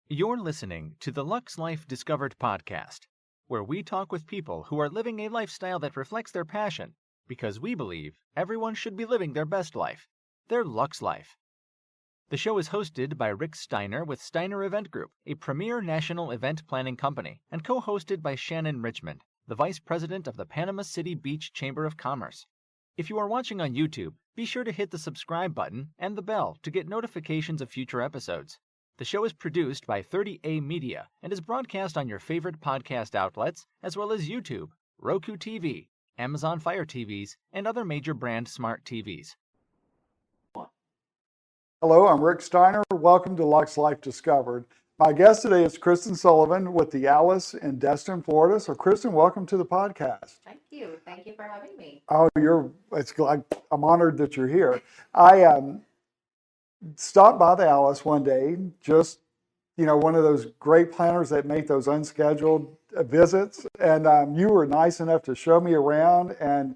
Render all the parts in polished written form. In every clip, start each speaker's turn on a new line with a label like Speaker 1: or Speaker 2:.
Speaker 1: You're listening to the Lux Life Discovered podcast, where we talk with people who are living a lifestyle that reflects their passion, because we believe everyone should be living their best life, their Lux Life. The show is hosted by Rick Steiner with Steiner Event Group, a premier national event planning company, and co-hosted by Shannon Richmond, the Vice President of the Panama City Beach Chamber of Commerce. If you are watching on YouTube, be sure to hit the subscribe button and the bell to get notifications of future episodes. The show is produced by 30A Media and is broadcast on your favorite podcast outlets, as well as YouTube, Roku TV, Amazon Fire TVs, and other major brand smart TVs.
Speaker 2: Hello, I'm Rick Steiner. Welcome to Lux Life Discovered. My guest today is Kristen Sullivan with the Alice in Destin, Florida. So, Kristen, welcome to the podcast.
Speaker 3: Thank you. Thank you for having me.
Speaker 2: Oh, I'm honored that you're here. I stopped by the Alice one day, just, one of those great planners that make those unscheduled visits. And you were nice enough to show me around, and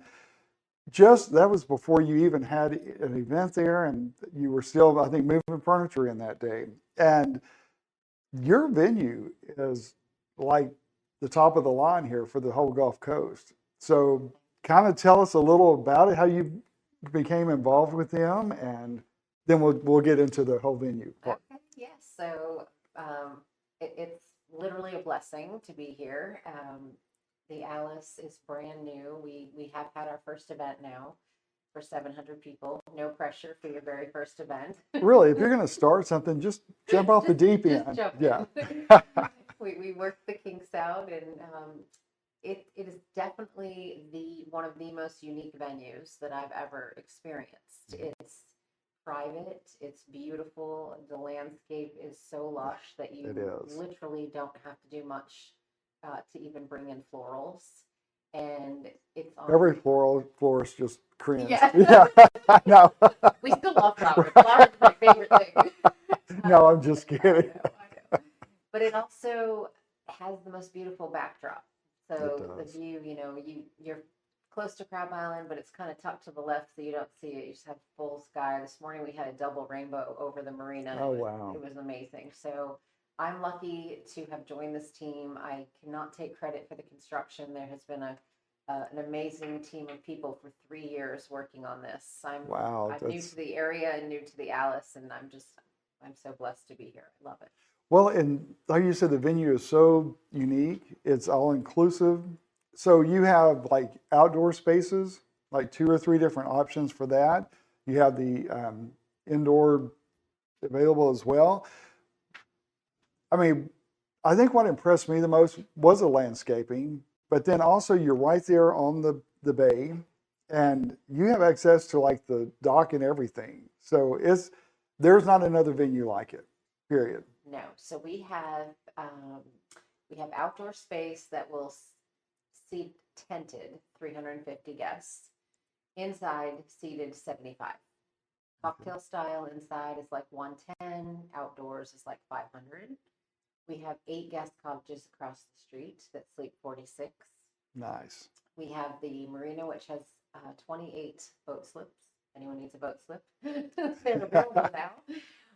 Speaker 2: that was before you even had an event there, and you were still, I think, moving furniture in that day. And your venue is like the top of the line here for the whole Gulf Coast. So kind of tell us a little about it, how you became involved with them, and then we'll get into the whole venue part.
Speaker 3: Okay, yes. So it's literally a blessing to be here. The Alice is brand new. We have had our first event now for 700 people. No pressure for your very first event.
Speaker 2: Really, if you're going to start something, just jump off the deep end.
Speaker 3: Just jump
Speaker 2: yeah.
Speaker 3: We worked the kinks out, and it is definitely one of the most unique venues that I've ever experienced. It's private, it's beautiful. The landscape is so lush that you literally don't have to do much to even bring in florals, and it's on
Speaker 2: every florist just cringe.
Speaker 3: Yeah,
Speaker 2: I know.
Speaker 3: We still love flowers. Flowers are my favorite thing.
Speaker 2: No, I'm just kidding.
Speaker 3: I know. But it also has the most beautiful backdrop. So the view, you're close to Crab Island, but it's kind of tucked to the left, so you don't see it. You just have full sky. This morning we had a double rainbow over the marina.
Speaker 2: Oh, wow.
Speaker 3: It was amazing. So I'm lucky to have joined this team. I cannot take credit for the construction. There has been an amazing team of people for 3 years working on this. I'm new to the area and new to the Alice, and I'm so blessed to be here. I love it.
Speaker 2: Well, and like you said, the venue is so unique. It's all inclusive. So you have like outdoor spaces, like 2 or 3 different options for that. You have the indoor available as well. I mean, I think what impressed me the most was the landscaping, but then also you're right there on the bay, and you have access to like the dock and everything. So there's not another venue like it, period.
Speaker 3: No. So we have outdoor space that will seat tented 350 guests. Inside seated 75. Cocktail style inside is like 110. Outdoors is like 500. We have 8 guest cottages across the street that sleep 46.
Speaker 2: Nice.
Speaker 3: We have the marina, which has 28 boat slips. Anyone needs a boat slip, they're available now.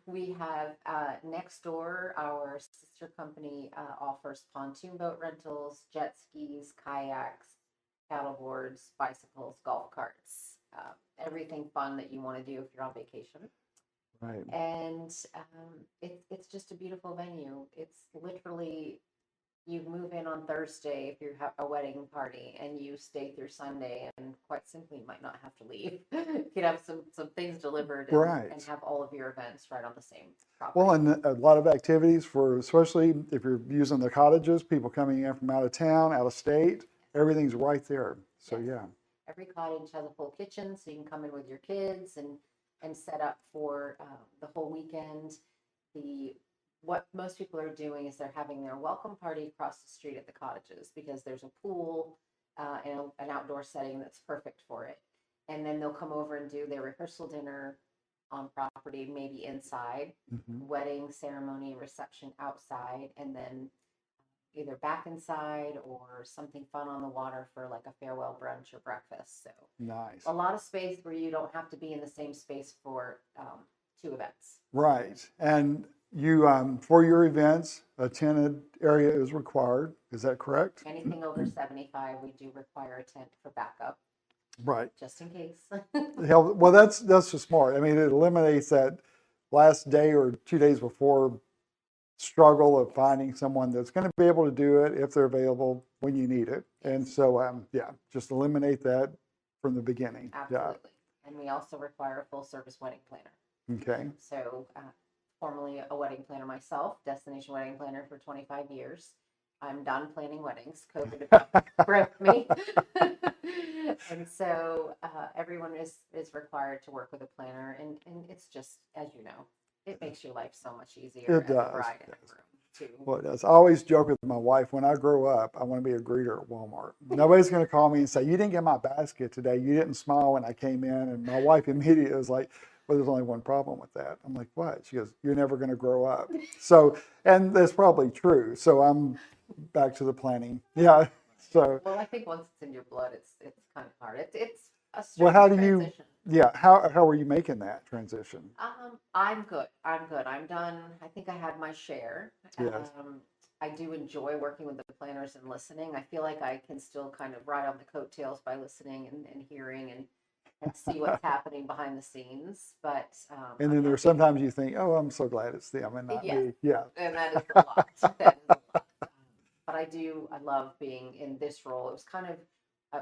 Speaker 3: We have next door, our sister company offers pontoon boat rentals, jet skis, kayaks, paddleboards, bicycles, golf carts, everything fun that you want to do if you're on vacation.
Speaker 2: Right.
Speaker 3: And it's just a beautiful venue. It's literally, you move in on Thursday if you have a wedding party, and you stay through Sunday, and quite simply you might not have to leave. You could have some things delivered and have all of your events right on the same property.
Speaker 2: Well, and a lot of activities especially if you're using the cottages, people coming in from out of town, out of state, everything's right there. So
Speaker 3: yes.
Speaker 2: Yeah.
Speaker 3: Every cottage has a full kitchen, so you can come in with your kids and set up for the whole weekend. What most people are doing is they're having their welcome party across the street at the cottages, because there's a pool and an outdoor setting that's perfect for it. And then they'll come over and do their rehearsal dinner on property, maybe inside, wedding ceremony and reception outside, and then either back inside or something fun on the water for like a farewell brunch or breakfast. So
Speaker 2: nice.
Speaker 3: A lot of space where you don't have to be in the same space for 2 events.
Speaker 2: Right. And you for your events, a tented area is required. Is that correct?
Speaker 3: Anything over 75, we do require a tent for backup,
Speaker 2: Right.
Speaker 3: just in case.
Speaker 2: Hell, well, that's just smart. I mean, it eliminates that last day or 2 days before struggle of finding someone that's going to be able to do it if they're available when you need it. And so, yeah, just eliminate that from the beginning.
Speaker 3: Absolutely. And we also require a full service wedding planner.
Speaker 2: Okay.
Speaker 3: So, formerly a wedding planner myself, destination wedding planner for 25 years. I'm done planning weddings. COVID broke me. And so everyone is required to work with a planner. And it's just, as you know, it makes your life so much easier
Speaker 2: It
Speaker 3: as a
Speaker 2: does.
Speaker 3: bride in the room, too.
Speaker 2: Well, it does. I always joke with my wife, when I grow up, I want to be a greeter at Walmart. Nobody's going to call me and say, you didn't get my basket today. You didn't smile when I came in. And my wife immediately was like, well, there's only one problem with that. I'm like, what? She goes, you're never going to grow up. So, and that's probably true. So I'm back to the planning. Yeah. So,
Speaker 3: Well, I think once it's in your blood, it's kind of hard. It's a
Speaker 2: well,
Speaker 3: strange
Speaker 2: how do you,
Speaker 3: transition.
Speaker 2: yeah, how are you making that transition?
Speaker 3: I'm good. I'm done. I think I had my share.
Speaker 2: Yes.
Speaker 3: I do enjoy working with the planners and listening. I feel like I can still kind of ride on the coattails by listening and hearing and see what's happening behind the scenes. But
Speaker 2: And then there's sometimes you think, oh, I'm so glad it's them and not me. Yeah.
Speaker 3: and that is a lot. That is a lot. But I love being in this role. It was kind of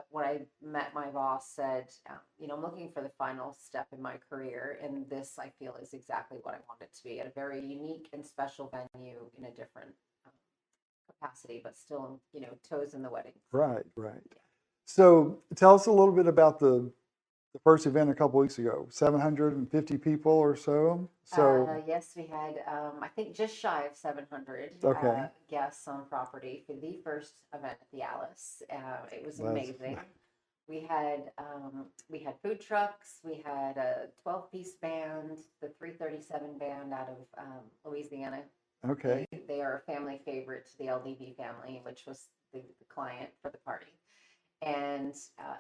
Speaker 3: when I met my boss, said, I'm looking for the final step in my career, and this I feel is exactly what I want it to be, at a very unique and special venue in a different capacity, but still, toes in the wedding.
Speaker 2: Right.
Speaker 3: Yeah.
Speaker 2: So tell us a little bit about the first event a couple weeks ago. 750 people or so. So
Speaker 3: yes, we had I think just shy of 700
Speaker 2: Okay.
Speaker 3: guests on property for the first event at the Alice. It was amazing. We had food trucks. We had a 12-piece band, the 337 band out of Louisiana.
Speaker 2: Okay.
Speaker 3: They are a family favorite to the LDB family, which was the client for the party. And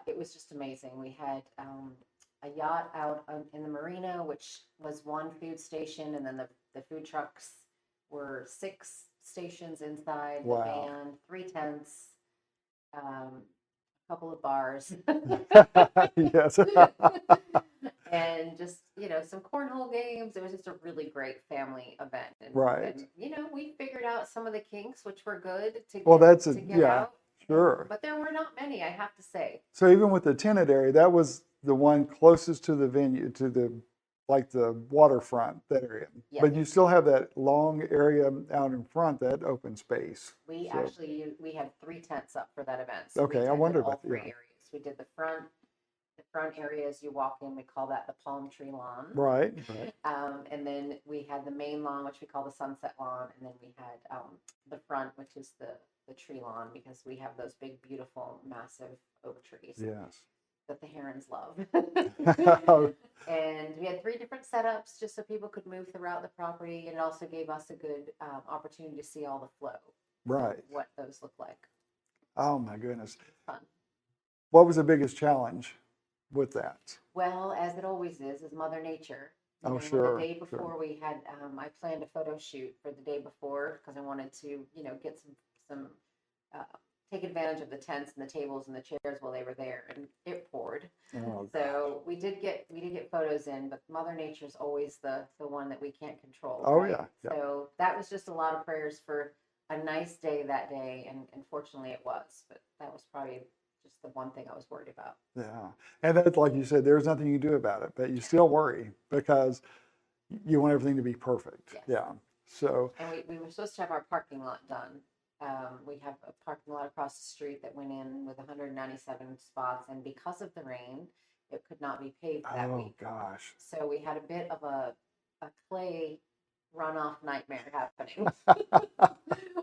Speaker 3: it was just amazing. We had a yacht out in the marina, which was one food station, and then the food trucks were 6 stations inside.
Speaker 2: Wow.
Speaker 3: The band, 3 tents, a couple of bars.
Speaker 2: Yes.
Speaker 3: And just, some cornhole games. It was just a really great family event. And,
Speaker 2: Right.
Speaker 3: And, we figured out some of the kinks, which were good to get,
Speaker 2: Well, that's
Speaker 3: to get out.
Speaker 2: Sure.
Speaker 3: But there were not many, I have to say.
Speaker 2: So even with the tenant area, that was the one closest to the venue, to the waterfront, that area.
Speaker 3: Yes.
Speaker 2: But you still have that long area out in front, that open space.
Speaker 3: We had 3 tents up for that event.
Speaker 2: So
Speaker 3: we
Speaker 2: okay, I
Speaker 3: tented
Speaker 2: wondered
Speaker 3: all
Speaker 2: about
Speaker 3: 3
Speaker 2: yeah.
Speaker 3: areas. We did the front area as you walk in. We call that the palm tree lawn.
Speaker 2: Right.
Speaker 3: And then we had the main lawn, which we call the sunset lawn, and then we had the front, which is the tree lawn, because we have those big, beautiful, massive oak trees.
Speaker 2: Yes.
Speaker 3: That the herons love. And we had 3 different setups just so people could move throughout the property, and it also gave us a good opportunity to see all the flow.
Speaker 2: Right.
Speaker 3: What those look like.
Speaker 2: Oh my goodness.
Speaker 3: Fun.
Speaker 2: What was the biggest challenge with that?
Speaker 3: Well, as it always is Mother Nature.
Speaker 2: Sure.
Speaker 3: The day before we had, I planned a photo shoot for the day before because I wanted to, get some take advantage of the tents and the tables and the chairs while they were there, and it poured.
Speaker 2: Oh,
Speaker 3: so we did get photos in, but Mother Nature is always the one that we can't control.
Speaker 2: Oh,
Speaker 3: right?
Speaker 2: yeah.
Speaker 3: So that was just a lot of prayers for a nice day that day, and fortunately it was. But that was probably just the one thing I was worried about.
Speaker 2: Yeah. And that's, like you said, there's nothing you can do about it, but you still worry because you want everything to be perfect.
Speaker 3: Yes.
Speaker 2: Yeah. So.
Speaker 3: And we were supposed to have our parking lot done. We have a parking lot across the street that went in with 197 spots, and because of the rain, it could not be paved that week.
Speaker 2: Oh gosh.
Speaker 3: So we had a bit of a clay runoff nightmare happening,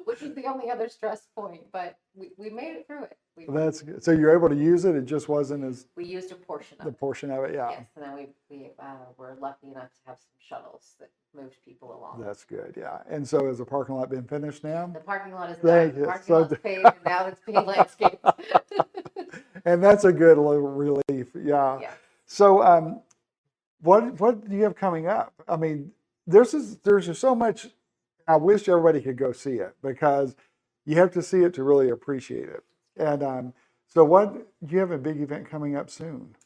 Speaker 3: which was the only other stress point, but we made it through it.
Speaker 2: That's good. So you're able to use it. It just wasn't as
Speaker 3: we used a portion of
Speaker 2: the portion of it. Yeah.
Speaker 3: Yes, and then we were lucky enough to have some shuttles that moved people along.
Speaker 2: That's good. Yeah. And so has the parking lot been finished now?
Speaker 3: The parking lot is
Speaker 2: Thank
Speaker 3: done.
Speaker 2: you.
Speaker 3: The parking
Speaker 2: So
Speaker 3: lot's paved, and now it's being landscaped.
Speaker 2: And that's a good little relief. Yeah.
Speaker 3: Yeah.
Speaker 2: So what do you have coming up? I mean, there's just so much. I wish everybody could go see it because you have to see it to really appreciate it. And so, what you have a big event coming up soon?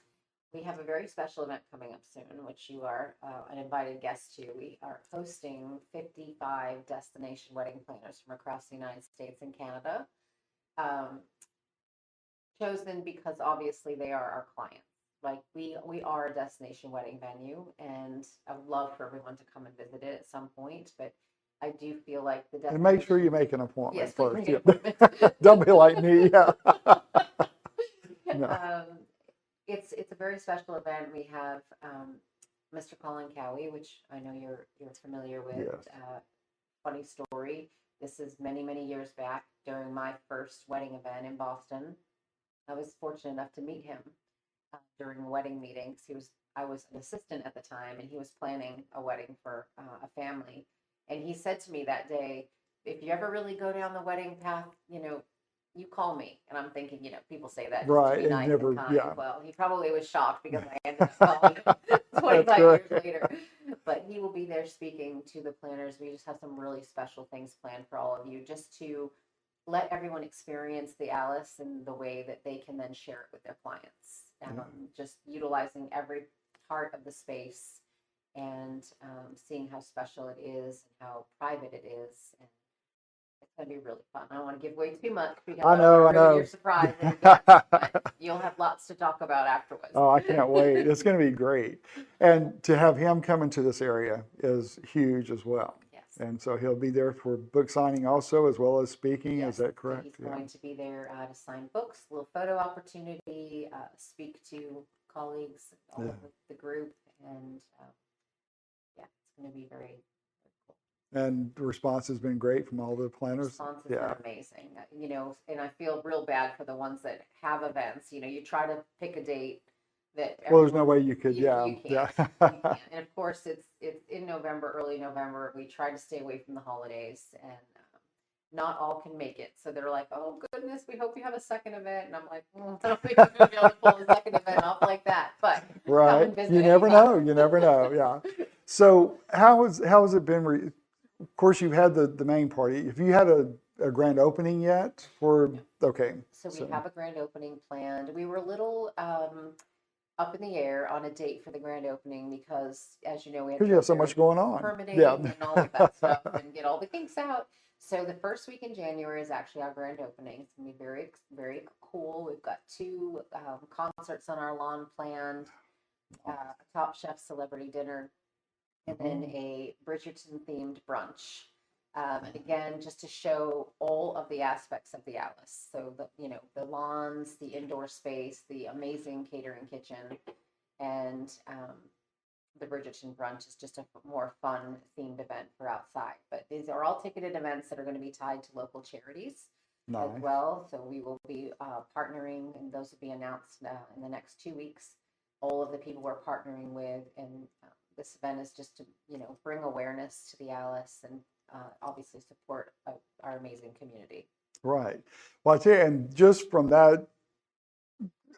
Speaker 3: We have a very special event coming up soon, which you are an invited guest to. We are hosting 55 destination wedding planners from across the United States and Canada, um, chosen because obviously they are our clients. Like we are a destination wedding venue, and I would love for everyone to come and visit it at some point. But I do feel like the
Speaker 2: And make sure
Speaker 3: destination.
Speaker 2: you make an appointment
Speaker 3: Yes, please
Speaker 2: first.
Speaker 3: make an
Speaker 2: Yeah.
Speaker 3: appointment.
Speaker 2: Don't be like me. Yeah. No.
Speaker 3: It's a very special event. We have Mr. Colin Cowie, which I know you're familiar with.
Speaker 2: Yes.
Speaker 3: Funny story. This is many years back during my first wedding event in Boston. I was fortunate enough to meet him during a wedding meeting. 'Cause I was an assistant at the time, and he was planning a wedding for a family. And he said to me that day, "If you ever really go down the wedding path, you call me." And I'm thinking, people say that just to
Speaker 2: Right.
Speaker 3: be
Speaker 2: And
Speaker 3: nice
Speaker 2: never,
Speaker 3: and kind.
Speaker 2: yeah.
Speaker 3: Well, he probably was shocked because I ended up calling him
Speaker 2: That's
Speaker 3: 25 years
Speaker 2: right.
Speaker 3: later. But he will be there speaking to the planners. We just have some really special things planned for all of you, just to let everyone experience the Alice in the way that they can then share it with their clients. Just utilizing every part of the space and seeing how special it is and how private it is. And it's going to be really fun. I don't want to give away too much because
Speaker 2: I
Speaker 3: I don't want
Speaker 2: know, I
Speaker 3: to ruin
Speaker 2: know.
Speaker 3: your surprise in advance, but you'll have lots to talk about afterwards.
Speaker 2: Oh, I can't wait. It's going to be great. And to have him come into this area is huge as well.
Speaker 3: Yes.
Speaker 2: And so he'll be there for book signing also, as well as speaking.
Speaker 3: Yes,
Speaker 2: Is that
Speaker 3: so
Speaker 2: correct?
Speaker 3: he's going to be there to sign books, little photo opportunity, speak to colleagues, all of the group, and yeah, it's going to be very cool.
Speaker 2: And the response has been great from all the planners.
Speaker 3: Response has
Speaker 2: Yeah.
Speaker 3: been amazing, and I feel real bad for the ones that have events. You try to pick a date that
Speaker 2: Well, there's no
Speaker 3: everyone,
Speaker 2: way you could. Yeah.
Speaker 3: you
Speaker 2: Yeah.
Speaker 3: can't, you can't. And of course, it's in November, early November. We try to stay away from the holidays, and not all can make it. So they're like, "Oh goodness, we hope you have a second event." And I'm like, "I don't think I'm going to be able to pull a second event off like that." But come
Speaker 2: Right.
Speaker 3: and visit
Speaker 2: You never
Speaker 3: anytime.
Speaker 2: know. You never know. Yeah. So how has it been? Of course, you've had the main party. Have you had a grand opening yet? Okay.
Speaker 3: So we have a grand opening planned. We were a little up in the air on a date for the grand opening because, as you know, we had to
Speaker 2: Because you
Speaker 3: go
Speaker 2: have so
Speaker 3: through
Speaker 2: much going on.
Speaker 3: permitting
Speaker 2: Yeah.
Speaker 3: and all of that stuff and get all the kinks out. So the first week in January is actually our grand opening. It's gonna be very cool. We've got two concerts on our lawn planned, a Top Chef celebrity dinner, and then a Bridgerton themed brunch. And again, just to show all of the aspects of the Alice. So the lawns, the indoor space, the amazing catering kitchen, and the Bridgerton brunch is just a more fun themed event for outside. But these are all ticketed events that are going to be tied to local charities as
Speaker 2: Nice.
Speaker 3: well. So we will be partnering, and those will be announced in the next 2 weeks. All of the people we're partnering with, and this event is just to bring awareness to the Alice and obviously support our amazing community.
Speaker 2: Right. Well, I tell you, and just from that,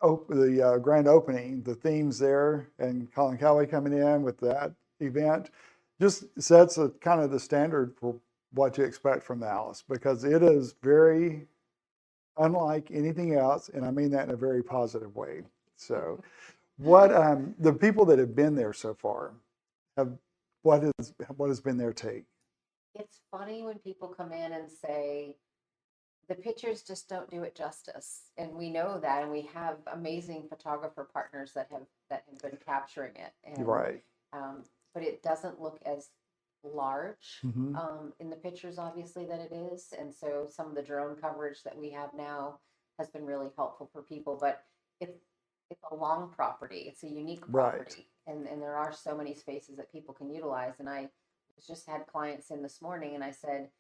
Speaker 2: the grand opening, the themes there, and Colin Cowley coming in with that event, just sets a kind of the standard for what to expect from the Alice, because it is very unlike anything else, and I mean that in a very positive way. So, what the people that have been there so far have what has been their take?
Speaker 3: It's funny when people come in and say the pictures just don't do it justice, and we know that, and we have amazing photographer partners that have been capturing it, and
Speaker 2: Right.
Speaker 3: But it doesn't look as large
Speaker 2: Mm-hmm.
Speaker 3: in the pictures, obviously, that it is, and so some of the drone coverage that we have now has been really helpful for people. But it's a long property, it's a unique
Speaker 2: Right.
Speaker 3: property, and there are so many spaces that people can utilize. And I just had clients in this morning, and I said,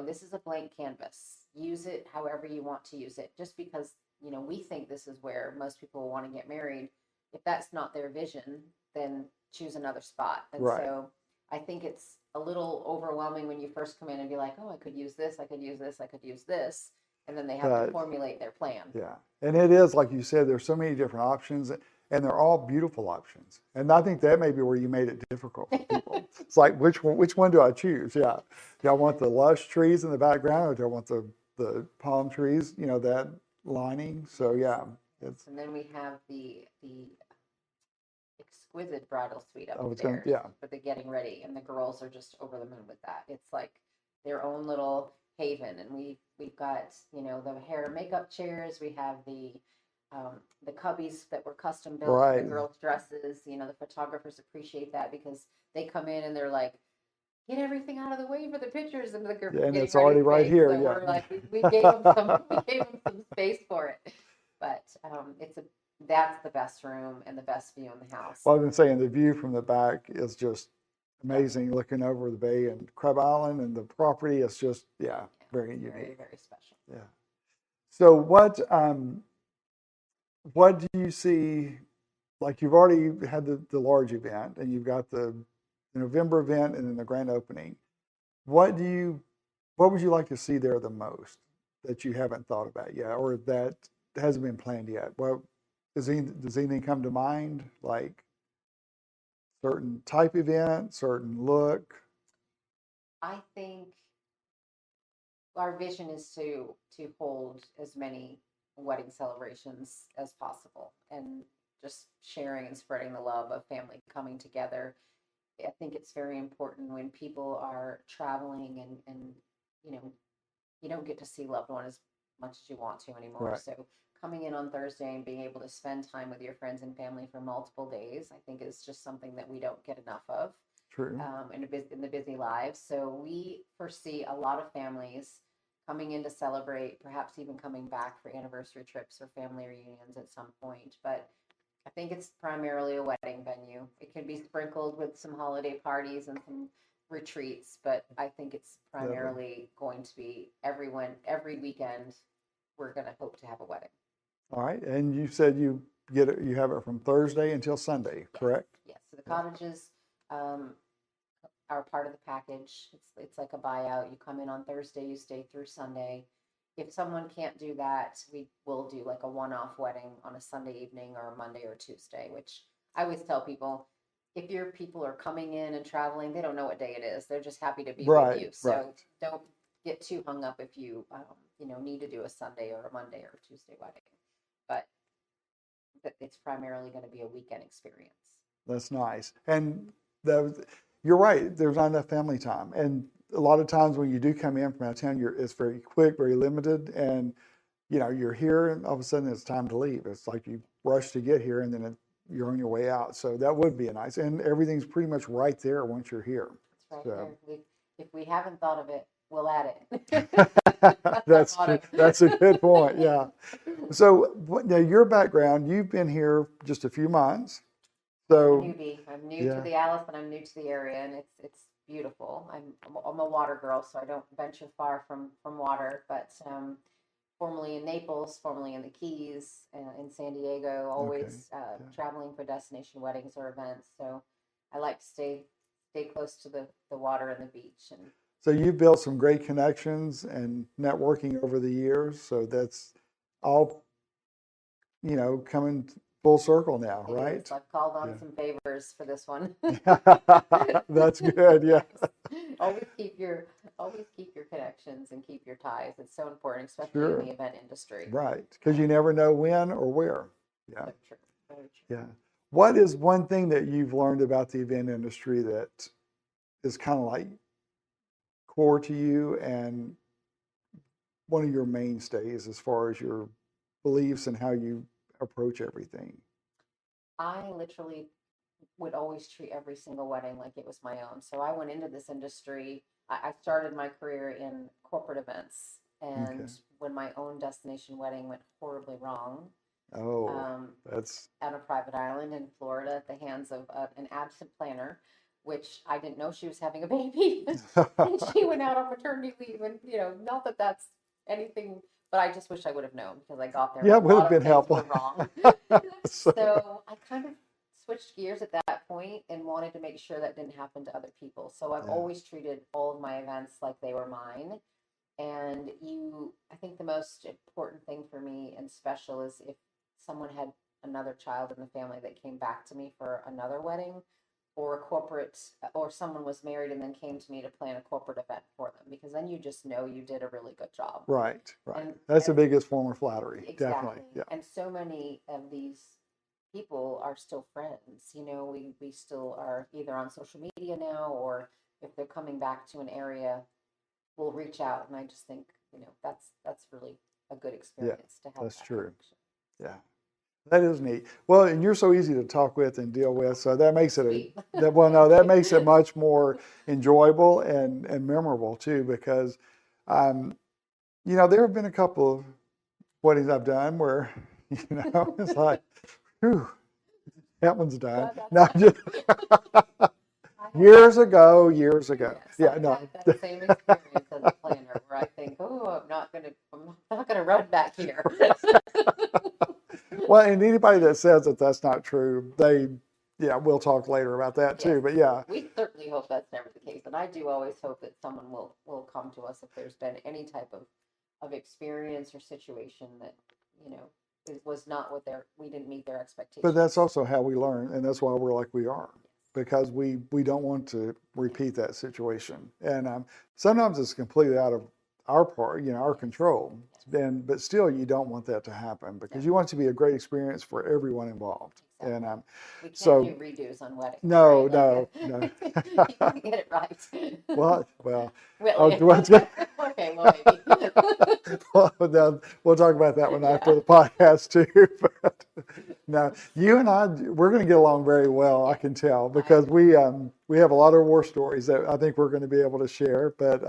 Speaker 3: this is a blank canvas. Use it however you want to use it. Just because, we think this is where most people will want to get married. If that's not their vision, then choose another spot. And
Speaker 2: Right.
Speaker 3: so I think it's a little overwhelming when you first come in and be like, oh, I could use this, I could use this, I could use this. And then they have to formulate their plan.
Speaker 2: Yeah. And it is, like you said, there's so many different options. And and they're all beautiful options. And I think that may be where you made it difficult for people. It's like, which one do I choose? Yeah. Do I want the lush trees in the background, or do I want the palm trees, that lining? So yeah, it's,
Speaker 3: And then we have the exquisite bridal suite
Speaker 2: I was going
Speaker 3: upstairs
Speaker 2: to, yeah.
Speaker 3: for the getting ready, and the girls are just over the moon with that. It's like their own little haven, and we've got the hair and makeup chairs. We have the cubbies that were custom built for
Speaker 2: Right.
Speaker 3: the girls' dresses. The photographers appreciate that because they come in and they're like, get everything out of the way for the pictures, and they're
Speaker 2: Yeah, and
Speaker 3: getting
Speaker 2: it's
Speaker 3: ready
Speaker 2: already
Speaker 3: to
Speaker 2: right
Speaker 3: bake.
Speaker 2: here.
Speaker 3: So
Speaker 2: Yeah.
Speaker 3: we're like, we gave them some space for it. But that's the best room and the best view in the house.
Speaker 2: Well, I've been saying the view from the back is just amazing, looking over the bay and Crab Island, and the property is just, very unique.
Speaker 3: Very, very special.
Speaker 2: Yeah. So what do you see? Like, you've already had the large event, and you've got the November event and then the grand opening. What would you like to see there the most that you haven't thought about yet, or that hasn't been planned yet? Well, does anything come to mind, like certain type event, certain look?
Speaker 3: I think our vision is to hold as many wedding celebrations as possible, and just sharing and spreading the love of family coming together. I think it's very important when people are traveling and you don't get to see loved one as much as you want to anymore.
Speaker 2: Right.
Speaker 3: So coming in on Thursday and being able to spend time with your friends and family for multiple days, I think is just something that we don't get enough of
Speaker 2: True.
Speaker 3: in the busy lives. So we foresee a lot of families coming in to celebrate, perhaps even coming back for anniversary trips or family reunions at some point. But I think it's primarily a wedding venue. It can be sprinkled with some holiday parties and some retreats, but I think it's primarily going to be every weekend. We're going to hope to have a wedding.
Speaker 2: All right. And you said you have it from Thursday until Sunday, correct?
Speaker 3: Yes. So the cottages are part of the package. It's like a buyout. You come in on Thursday, you stay through Sunday. If someone can't do that, we will do like a one-off wedding on a Sunday evening or a Monday or Tuesday, which I always tell people, if your people are coming in and traveling, they don't know what day it is. They're just happy to be with you. So don't get too hung up if you, need to do a Sunday or a Monday or a Tuesday wedding. But it's primarily going to be a weekend experience.
Speaker 2: That's nice. And you're right. There's not enough family time. And a lot of times when you do come in from out of town, it's very quick, very limited. And, you're here and all of a sudden it's time to leave. It's like you rush to get here and then you're on your way out. So that would be and everything's pretty much right there once you're here.
Speaker 3: It's right there. If we haven't thought of it, we'll add it.
Speaker 2: That's a good point. Yeah. So now your background, you've been here just a few months. So
Speaker 3: I'm new to the Alice, and I'm new to the area, and it's beautiful. I'm a water girl, so I don't venture far from water, but formerly in Naples, formerly in the Keys, in San Diego, always traveling for destination weddings or events. So I like to stay close to the water and the beach. And
Speaker 2: so you've built some great connections and networking over the years. So that's all, coming full circle now, right?
Speaker 3: I've called on some favors for this one.
Speaker 2: That's good. Yeah.
Speaker 3: Always keep your connections and keep your ties. It's so important, especially in the event industry.
Speaker 2: Right, because you never know when or where. Yeah.
Speaker 3: So true. Very true.
Speaker 2: Yeah. What is one thing that you've learned about the event industry that is kind of like core to you and one of your mainstays as far as your beliefs and how you approach everything?
Speaker 3: I literally would always treat every single wedding like it was my own. So I went into this industry. I started my career in corporate events, and when my own destination wedding went horribly wrong,
Speaker 2: that's
Speaker 3: on a private island in Florida at the hands of an absent planner, which I didn't know she was having a baby, and she went out on maternity leave, and not that that's anything. But I just wish I would have known, because I got there.
Speaker 2: Yeah, it would have been helpful.
Speaker 3: Wrong. So I kind of switched gears at that point and wanted to make sure that didn't happen to other people. So I've always treated all of my events like they were mine. And I think the most important thing for me and special is if someone had another child in the family that came back to me for another wedding, or a corporate, or someone was married and then came to me to plan a corporate event for them, because then you just know you did a really good job.
Speaker 2: Right.
Speaker 3: And
Speaker 2: That's the biggest form of flattery.
Speaker 3: exactly.
Speaker 2: Definitely. Yeah.
Speaker 3: And so many of these people are still friends. You know, we still are either on social media now, or if they're coming back to an area, we'll reach out. And I just think, you know, that's really a good experience to have.
Speaker 2: That's
Speaker 3: that
Speaker 2: true.
Speaker 3: connection.
Speaker 2: Yeah. That is neat. Well, and you're so easy to talk with and deal with, so that makes it that makes it much more enjoyable and memorable too, because you know, there have been a couple of weddings I've done where, you know, it's like, whew, that one's done. No, just years ago.
Speaker 3: Yes,
Speaker 2: Yeah,
Speaker 3: I've
Speaker 2: no.
Speaker 3: had that same experience as a planner, where I think, oh, I'm not gonna run back here.
Speaker 2: Well, and anybody that says that that's not true, we'll talk later about that too.
Speaker 3: Yes.
Speaker 2: But yeah,
Speaker 3: We certainly hope that's never the case, and I do always hope that someone will come to us if there's been any type of experience or situation that, you know, it was not what we didn't meet their expectations.
Speaker 2: but that's also how we learn, and that's why we're like we are, because we don't want to repeat that situation. And sometimes it's completely out of our part, you know, our control. But still, you don't want that to happen, because you want it to be a great experience for everyone involved.
Speaker 3: Exactly.
Speaker 2: And
Speaker 3: we can't
Speaker 2: so
Speaker 3: do redos on weddings.
Speaker 2: no,
Speaker 3: right?
Speaker 2: no.
Speaker 3: You gotta get it right.
Speaker 2: Well,
Speaker 3: Really? Okay, well, maybe.
Speaker 2: well, we'll talk about that one after the podcast too. But no, you and we're going to get along very well, I can tell, because we have a lot of war stories that I think we're going to be able to share. But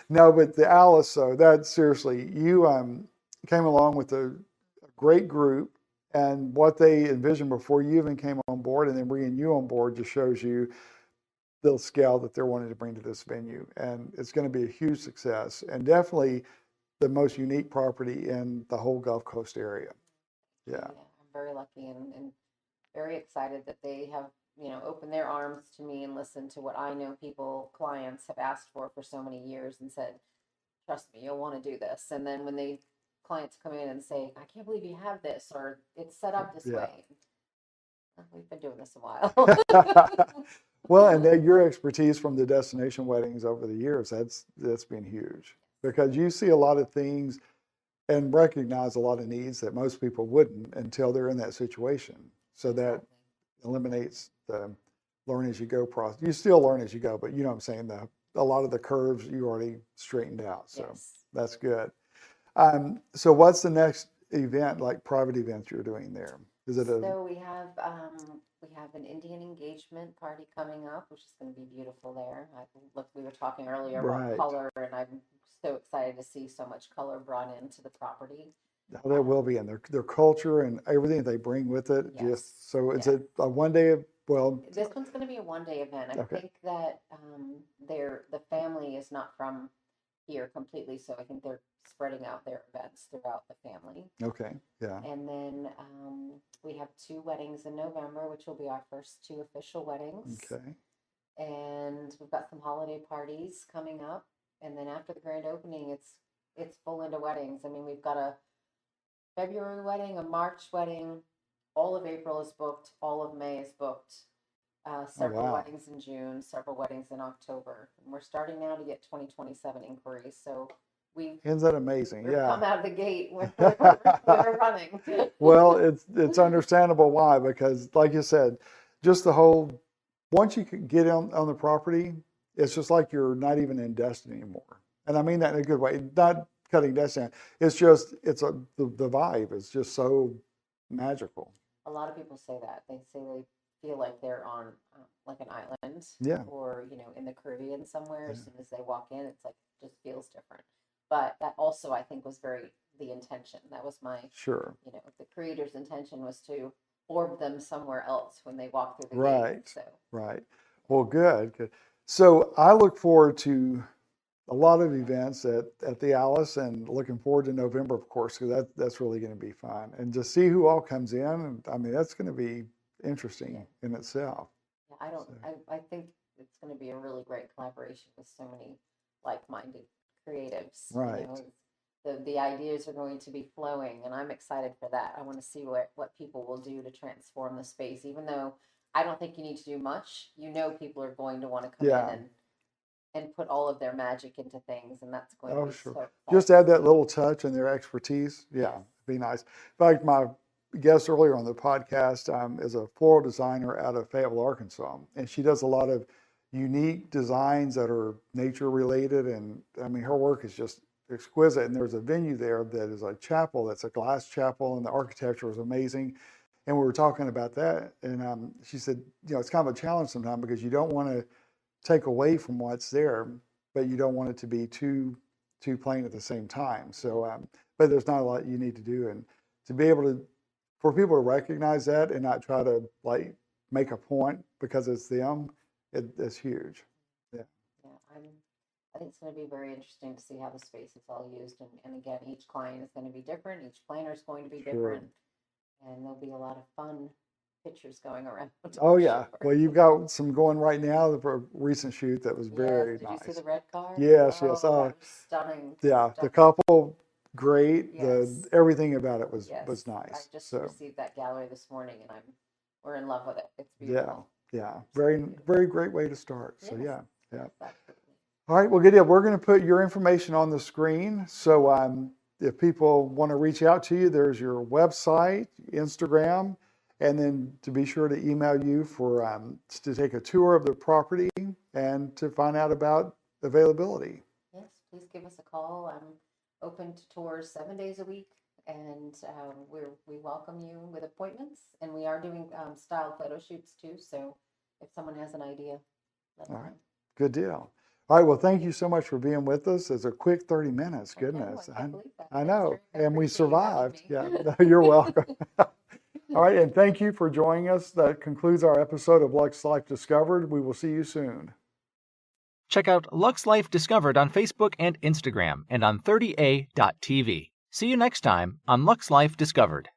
Speaker 2: no, but the Alice, so that seriously, you came along with a great group, and what they envisioned before you even came on board, and then bringing you on board just shows you the scale that they're wanting to bring to this venue. And it's going to be a huge success, and definitely the most unique property in the whole Gulf Coast area. Yeah.
Speaker 3: I'm very lucky and very excited that they have, you know, opened their arms to me and listened to what I know clients have asked for so many years, and said, trust me, you'll want to do this. And then when clients come in and say, I can't believe you have this, or it's set up this way. We've been doing this a while.
Speaker 2: Well, and your expertise from the destination weddings over the years, that's been huge, because you see a lot of things and recognize a lot of needs that most people wouldn't until they're in that situation. So that eliminates the learn as you go process. You still learn as you go, but you know what I'm saying, a lot of the curves you already straightened out. So that's good. So what's the next event, like private events, you're doing there? Is it
Speaker 3: So we have an Indian engagement party coming up, which is going to be beautiful there. We were talking earlier about color, and I'm so excited to see so much color brought into the property.
Speaker 2: Oh, there will be, and their culture and everything they bring with it. Just so it's a one day of, well,
Speaker 3: this one's going to be a one-day event. I think that the family is not from here completely, so I think they're spreading out their events throughout the family.
Speaker 2: Okay, yeah.
Speaker 3: And then we have 2 weddings in November, which will be our first 2 official weddings.
Speaker 2: Okay.
Speaker 3: And we've got some holiday parties coming up, and then after the grand opening, it's full into weddings. I mean, we've got a February wedding, a March wedding, all of April is booked, all of May is booked. Several weddings in June, several weddings in October. And we're starting now to get 2027 inquiries. So
Speaker 2: isn't that amazing?
Speaker 3: come out of the gate we're running.
Speaker 2: Well, it's understandable why, because like you said, just the whole, once you get on the property, it's just like you're not even in Destin anymore. And I mean that in a good way, not cutting Destin. It's just, the vibe is just so magical.
Speaker 3: A lot of people say that. They say they feel like they're on like an island, or, you know, in the Caribbean somewhere. As soon as they walk in, it's like, just feels different. But that also, I think, was the intention. That was my, you know, the creator's intention was to orb them somewhere else when they walk through the gate. So.
Speaker 2: Right. Well, good. So I look forward to a lot of events at the Alice, and looking forward to November, of course, because that's really going to be fun. And to see who all comes in, and I mean, that's going to be interesting in itself.
Speaker 3: Yeah, I think it's going to be a really great collaboration with so many like-minded creatives.
Speaker 2: Right.
Speaker 3: You know, the ideas are going to be flowing, and I'm excited for that. I want to see what people will do to transform the space, even though I don't think you need to do much. People are going to want to come
Speaker 2: Yeah.
Speaker 3: in and put all of their magic into things, and that's going to
Speaker 2: Oh,
Speaker 3: be
Speaker 2: sure.
Speaker 3: so
Speaker 2: Just
Speaker 3: exciting.
Speaker 2: add that little touch and their expertise. Yeah, it'd be nice. In fact, my guest earlier on the podcast is a floral designer out of Fayetteville, Arkansas, and she does a lot of unique designs that are nature related. And I mean, her work is just exquisite. And there's a venue there that is a chapel that's a glass chapel, and the architecture is amazing. And we were talking about that, and she said, it's kind of a challenge sometimes because you don't want to take away from what's there, but you don't want it to be too plain at the same time. So, but there's not a lot you need to do, and to be able to, for people to recognize that and not try to like make a point because it's them, it's huge. Yeah.
Speaker 3: Yeah, I think it's going to be very interesting to see how the space is all used, and again, each client is going to be different, each planner is going to be
Speaker 2: Sure.
Speaker 3: different, and there'll be a lot of fun pictures going around.
Speaker 2: Oh
Speaker 3: I'm
Speaker 2: yeah.
Speaker 3: sure.
Speaker 2: Well, you've got some going right now for a recent shoot that was very
Speaker 3: Yes, did you see
Speaker 2: nice.
Speaker 3: the red car?
Speaker 2: Yes,
Speaker 3: Oh,
Speaker 2: yes.
Speaker 3: that was stunning.
Speaker 2: Yeah, the
Speaker 3: Stunning.
Speaker 2: couple, great.
Speaker 3: Yes.
Speaker 2: Everything about it was
Speaker 3: Yes, I
Speaker 2: nice.
Speaker 3: just
Speaker 2: So
Speaker 3: received that gallery this morning, and we're in love with it. It's
Speaker 2: yeah,
Speaker 3: beautiful.
Speaker 2: yeah. Very, very great way to start. So
Speaker 3: Yes.
Speaker 2: yeah.
Speaker 3: Absolutely.
Speaker 2: All right, well, good deal. We're going to put your information on the screen. So if people want to reach out to you, there's your website, Instagram, and then to be sure to email you for to take a tour of the property and to find out about availability.
Speaker 3: Yes, please give us a call. I'm open to tours 7 days a week, and we welcome you with appointments. And we are doing style photo shoots too. So if someone has an idea, let me
Speaker 2: All right.
Speaker 3: know.
Speaker 2: Good deal. All right, well, thank you so much for being with us. It's a quick 30 minutes.
Speaker 3: I know,
Speaker 2: Goodness.
Speaker 3: I can't believe that.
Speaker 2: I
Speaker 3: Yes,
Speaker 2: know.
Speaker 3: sir. I
Speaker 2: And we
Speaker 3: appreciate you having
Speaker 2: survived.
Speaker 3: me.
Speaker 2: Yeah, you're welcome. All right, and thank you for joining us. That concludes our episode of Lux Life Discovered. We will see you soon.
Speaker 1: Check out Lux Life Discovered on Facebook and Instagram and on 30a.tv. See you next time on Lux Life Discovered.